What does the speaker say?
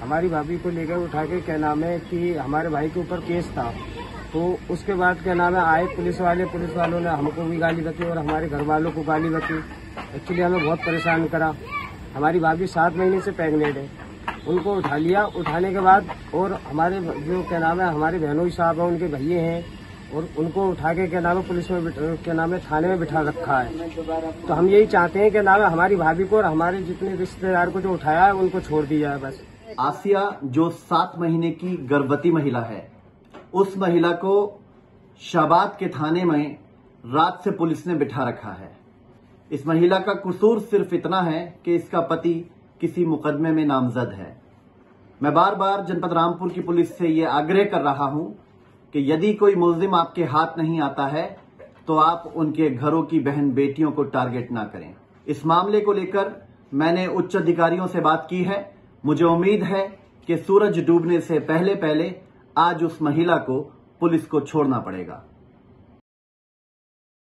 हमारी भाभी को लेकर उठा के क्या नाम है कि हमारे भाई के ऊपर केस था। तो उसके बाद क्या नाम है आए पुलिस वालों ने हमको भी गाली बकी और हमारे घर वालों को गाली बकी। एक्चुअली हमें बहुत परेशान करा। हमारी भाभी 7 महीने से प्रेग्नेंट है। उनको उठा लिया, उठाने के बाद और हमारे जो क्या नाम है हमारे बहनोई साहब हैं, उनके भैये हैं और उनको उठा के क्या नाम है पुलिस में क्या नाम है थाने में बिठा रखा है। तो हम यही चाहते हैं कि नाम है हमारी भाभी को और हमारे जितने रिश्तेदार को जो उठाया है उनको छोड़ दिया है बस। आसिया जो 7 महीने की गर्भवती महिला है, उस महिला को शाबाद के थाने में रात से पुलिस ने बिठा रखा है। इस महिला का कसूर सिर्फ इतना है कि इसका पति किसी मुकदमे में नामजद है। मैं बार बार जनपद रामपुर की पुलिस से ये आग्रह कर रहा हूं कि यदि कोई मुल्जिम आपके हाथ नहीं आता है तो आप उनके घरों की बहन बेटियों को टारगेट ना करें। इस मामले को लेकर मैंने उच्च अधिकारियों से बात की है। मुझे उम्मीद है कि सूरज डूबने से पहले आज उस महिला को पुलिस को छोड़ना पड़ेगा।